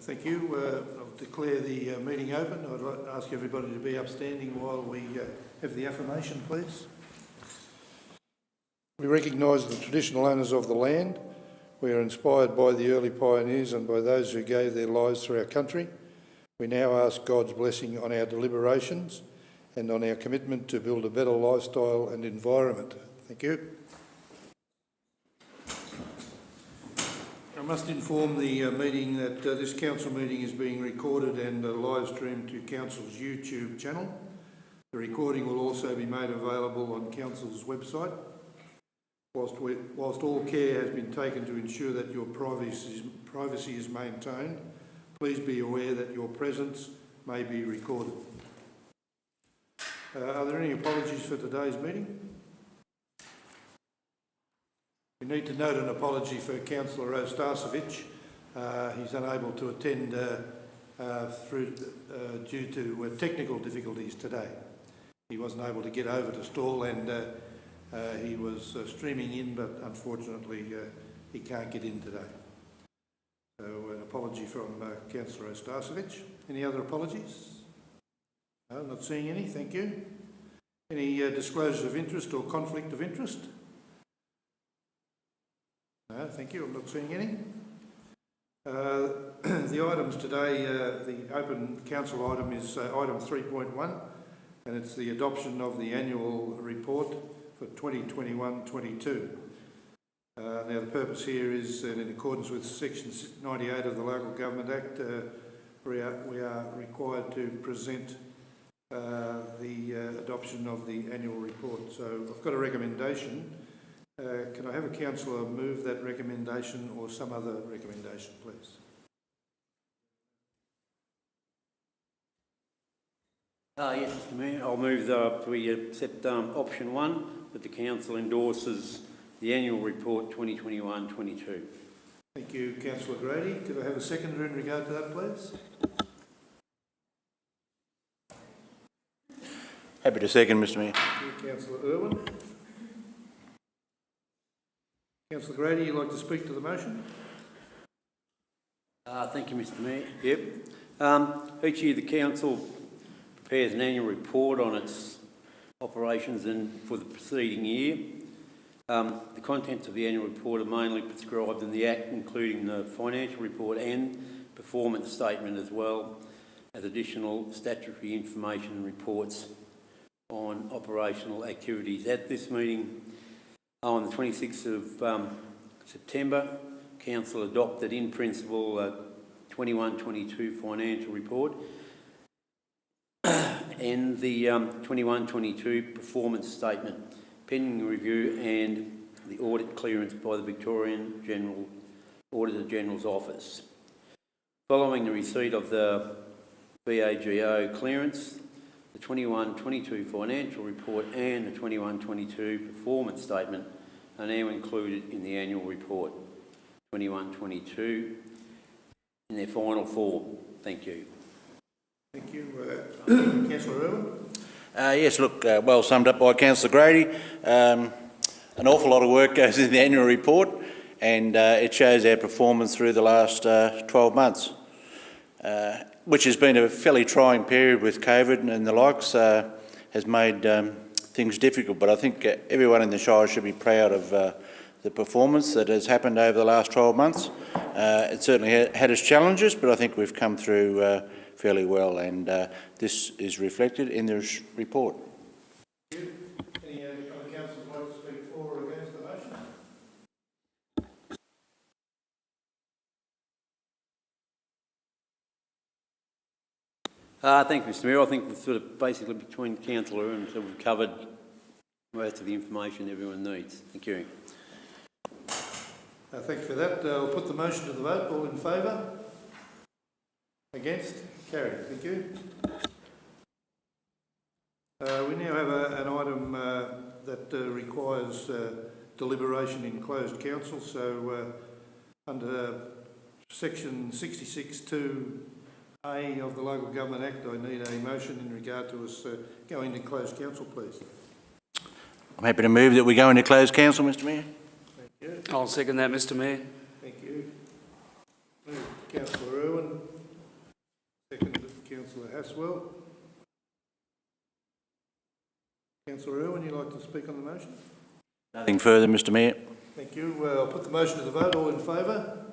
Thank you. I'll declare the meeting open. I'd like to ask everybody to be upstanding while we have the affirmation, please. We recognise the traditional owners of the land. We are inspired by the early pioneers and by those who gave their lives for our country. We now ask God's blessing on our deliberations and on our commitment to build a better lifestyle and environment. Thank you. I must inform the meeting that this council meeting is being recorded and live streamed to council's YouTube channel. The recording will also be made available on council's website. Whilst all care has been taken to ensure that your privacy is maintained, please be aware that your presence may be recorded. Are there any apologies for today's meeting? We need to note an apology for Councillor Ostasevich. He's unable to attend due to technical difficulties today. He wasn't able to get over to Stall and he was streaming in, but unfortunately he can't get in today. So an apology from Councillor Ostasevich. Any other apologies? No, I'm not seeing any, thank you. Any disclosures of interest or conflict of interest? No, thank you, I'm not seeing any. The items today, the open council item is item 3.1, and it's the adoption of the annual report for 2021-22. Now the purpose here is in accordance with section 98 of the Local Government Act, we are required to present the adoption of the annual report. So I've got a recommendation. Can I have a councillor move that recommendation or some other recommendation, please? Yes, Mr Mayor. I'll move that we accept option 1, that the council endorses the annual report 2021-22. Thank you, Councillor Grady. Could I have a seconder in regard to that, please? Happy to second, Mr Mayor. Thank you, Councillor Irwin. Councillor Grady, you'd like to speak to the motion? Thank you, Mr Mayor. Yep. Each year the council prepares an annual report on its operations and for the preceding year. The contents of the annual report are mainly prescribed in the Act, including the financial report and performance statement, as well as additional statutory information and reports on operational activities. At this meeting on the 26th of September, Council adopted in principle a 21-22 financial report and the 21-22 performance statement, pending review and the audit clearance by the Victorian Auditor General's Office. Following the receipt of the VAGO clearance, the 21-22 financial report and the 21-22 performance statement are now included in the annual report 21-22 in their final form. Thank you. Thank you. Councillor Irwin. Yes, look, well summed up by Councillor Grady. An awful lot of work goes in the annual report, and it shows our performance through the last 12 months, which has been a fairly trying period with COVID and the likes, has made things difficult. But I think everyone in the Shire should be proud of the performance that has happened over the last 12 months. It certainly had its challenges, but I think we've come through fairly well, and this is reflected in the report. Thank you. Any other councillors like to speak for or against the motion? Thank you, Mr Mayor. I think we're sort of basically between Councillor and so we've covered most of the information everyone needs. Thank you. Thank you for that. I'll put the motion to the vote. All in favour? Against? Carried. Thank you. We now have an item that requires deliberation in closed council. So under section 66(2)(a) of the Local Government Act, I need a motion in regard to us going into closed council, please. I'm happy to move that we go into closed council, Mr Mayor. Thank you. I'll second that, Mr Mayor. Thank you. Councillor Irwin, Haswell. Councillor Irwin, you'd like to speak on the motion? Nothing further, Mr Mayor. Thank you. I'll put the motion to the vote. All in favour?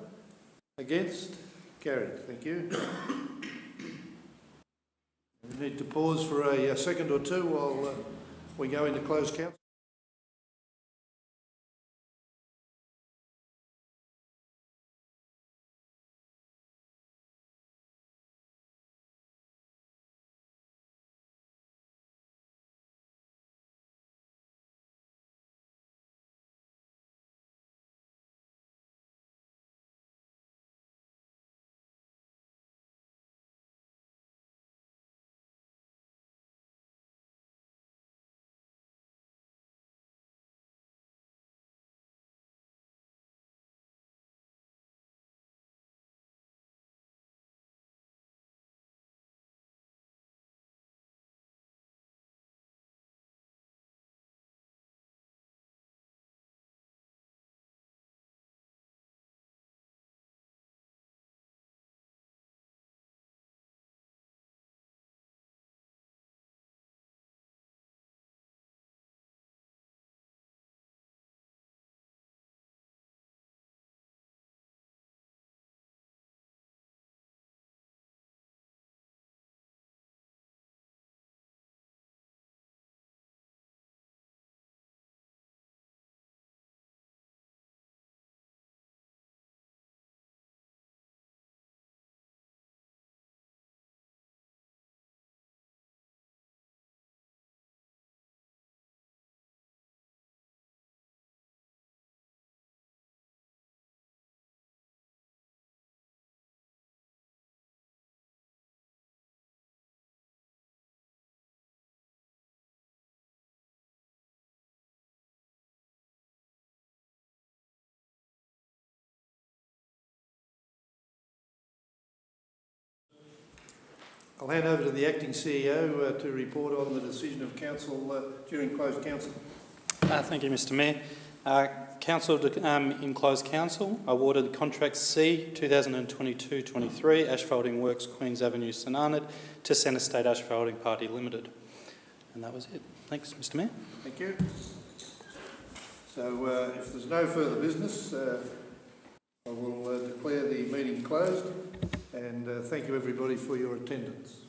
Against? Carried. Thank you. We need to pause for a second or two while we go into closed council. I'll hand over to the Acting CEO to report on the decision of Council during closed council. Thank you, Mr Mayor. Council, in closed council, awarded contract C 2022-23 Asphalting Works Queens Avenue, St Arnaud to Centre State Asphalting Party Limited. And that was it. Thanks, Mr Mayor. Thank you. So if there's no further business, I will declare the meeting closed, and thank you everybody for your attendance.